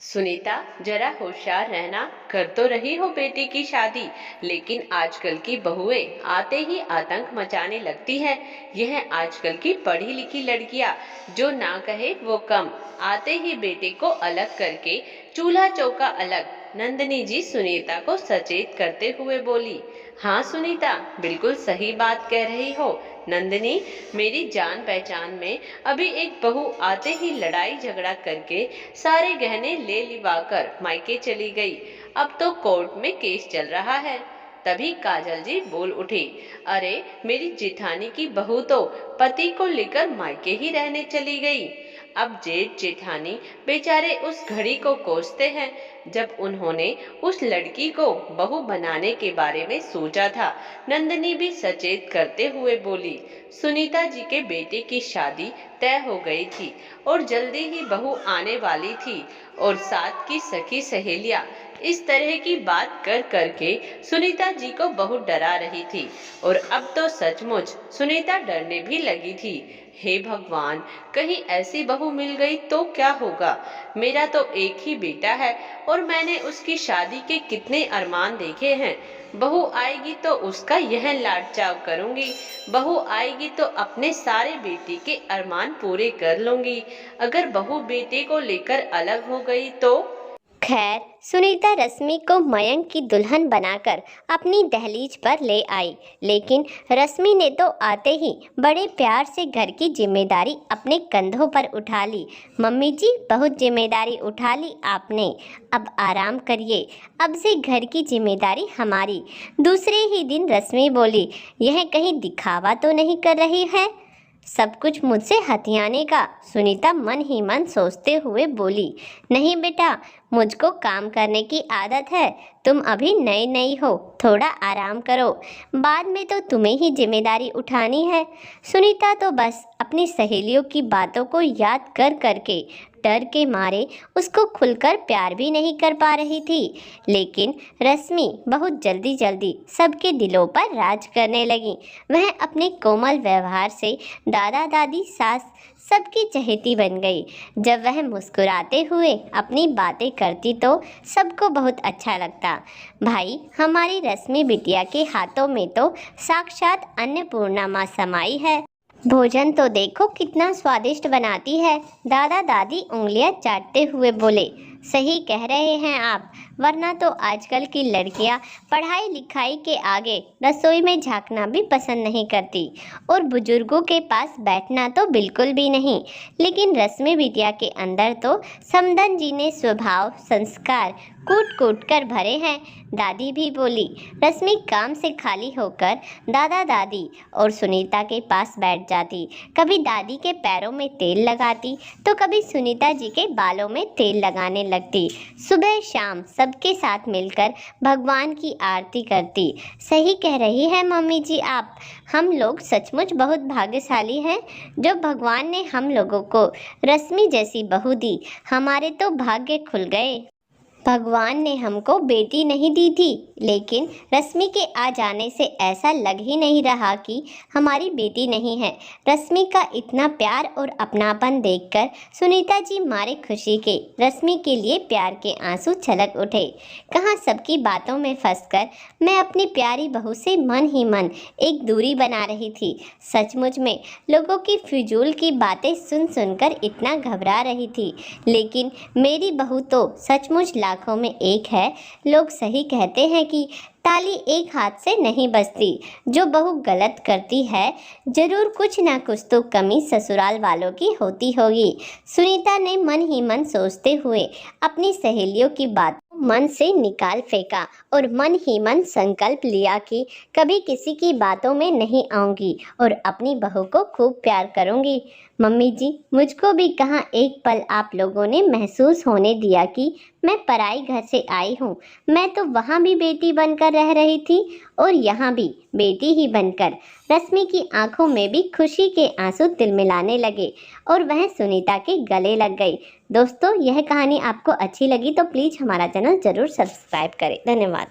सुनीता, जरा होशियार रहना। कर तो रही हो बेटी की शादी, लेकिन आजकल की बहुएं आते ही आतंक मचाने लगती है। यह आजकल की पढ़ी लिखी लड़कियां, जो ना कहे वो कम, आते ही बेटे को अलग करके चूल्हा चौका अलग। नंदिनी जी सुनीता को सचेत करते हुए बोली। हाँ सुनीता, बिल्कुल सही बात कह रही हो। नंदिनी, मेरी जान पहचान में अभी एक बहू आते ही लड़ाई झगड़ा करके सारे गहने ले लिवाकर मायके चली गई। अब तो कोर्ट में केस चल रहा है। तभी काजल जी बोल उठी। अरे, मेरी जेठानी की बहू तो पति को लेकर मायके ही रहने चली गई। अब जेठ जेठानी बेचारे उस घड़ी को कोसते हैं जब उन्होंने उस लड़की को बहू बनाने के बारे में सोचा था। नंदिनी भी सचेत करते हुए बोली। सुनीता जी के बेटे की शादी तय हो गई थी और जल्दी ही बहू आने वाली थी, और साथ की सखी सहेलियां इस तरह की बात कर करके सुनीता जी को बहुत डरा रही थी, और अब तो सचमुच सुनीता डरने भी लगी थी। हे भगवान, कहीं ऐसी बहू मिल गई तो क्या होगा। मेरा तो एक ही बेटा है और मैंने उसकी शादी के कितने अरमान देखे हैं। बहू आएगी तो उसका यह लाड चाव करूंगी। बहू आएगी तो अपने सारे बेटे के अरमान पूरे कर लूंगी। अगर बहू बेटे को लेकर अलग हो गई तो। खैर, सुनीता रश्मि को मयंक की दुल्हन बनाकर अपनी दहलीज पर ले आई, लेकिन रश्मि ने तो आते ही बड़े प्यार से घर की जिम्मेदारी अपने कंधों पर उठा ली। मम्मी जी, बहुत जिम्मेदारी उठा ली आपने, अब आराम करिए, अब से घर की जिम्मेदारी हमारी। दूसरे ही दिन रश्मि बोली, यह कहीं दिखावा तो नहीं कर रही है सब कुछ मुझसे हथियाने का। सुनीता मन ही मन सोचते हुए बोली, नहीं बेटा, मुझको काम करने की आदत है, तुम अभी नई नई हो, थोड़ा आराम करो, बाद में तो तुम्हें ही जिम्मेदारी उठानी है। सुनीता तो बस अपनी सहेलियों की बातों को याद कर करके डर के मारे उसको खुलकर प्यार भी नहीं कर पा रही थी, लेकिन रश्मि बहुत जल्दी जल्दी सबके दिलों पर राज करने लगी। वह अपने कोमल व्यवहार से दादा दादी सास सबकी चहेती बन गई। जब वह मुस्कुराते हुए अपनी बातें करती तो सबको बहुत अच्छा लगता। भाई, हमारी रश्मि बिटिया के हाथों में तो साक्षात अन्नपूर्णा माँ समाई है। भोजन तो देखो कितना स्वादिष्ट बनाती है। दादा दादी उंगलियां चाटते हुए बोले, सही कह रहे हैं आप, वरना तो आजकल की लड़कियां पढ़ाई लिखाई के आगे रसोई में झांकना भी पसंद नहीं करती, और बुजुर्गों के पास बैठना तो बिल्कुल भी नहीं। लेकिन रश्मि बिटिया के अंदर तो समदन जी ने स्वभाव संस्कार कूट कूट कर भरे हैं। दादी भी बोली। रश्मि काम से खाली होकर दादा दादी और सुनीता के पास बैठ जाती। कभी दादी के पैरों में तेल लगाती तो कभी सुनीता जी के बालों में तेल लगाने लगती। सुबह शाम सबके साथ मिलकर भगवान की आरती करती। सही कह रही है मम्मी जी आप, हम लोग सचमुच बहुत भाग्यशाली हैं जो भगवान ने हम लोगों को रश्मि जैसी बहू दी। हमारे तो भाग्य खुल गए। भगवान ने हमको बेटी नहीं दी थी, लेकिन रश्मि के आ जाने से ऐसा लग ही नहीं रहा कि हमारी बेटी नहीं है। रश्मि का इतना प्यार और अपनापन देखकर सुनीता जी मारे खुशी के रश्मि के लिए प्यार के आंसू छलक उठे। कहाँ सबकी बातों में फंसकर मैं अपनी प्यारी बहू से मन ही मन एक दूरी बना रही थी। सचमुच में लोगों की फिजूल की बातें सुन सुनकर इतना घबरा रही थी, लेकिन मेरी बहू तो सचमुच लाखों में एक है। लोग सही कहते हैं कि ताली एक हाथ से नहीं बजती। जो बहू गलत करती है, जरूर कुछ ना कुछ तो कमी ससुराल वालों की होती होगी। सुनीता ने मन ही मन सोचते हुए अपनी सहेलियों की बात मन से निकाल फेंका और मन ही मन संकल्प लिया कि कभी किसी की बातों में नहीं आऊंगी और अपनी बहू को खूब प्यार करूंगी। मम्मी जी, मुझको भी कहाँ एक पल आप लोगों ने महसूस होने दिया कि मैं पराई घर से आई हूँ। मैं तो वहाँ भी बेटी बनकर रह रही थी और यहाँ भी बेटी ही बनकर। रश्मि की आंखों में भी खुशी के आंसू तिलमिलाने लगे और वह सुनीता के गले लग गई। दोस्तों, यह कहानी आपको अच्छी लगी तो प्लीज़ हमारा चैनल ज़रूर सब्सक्राइब करें। धन्यवाद।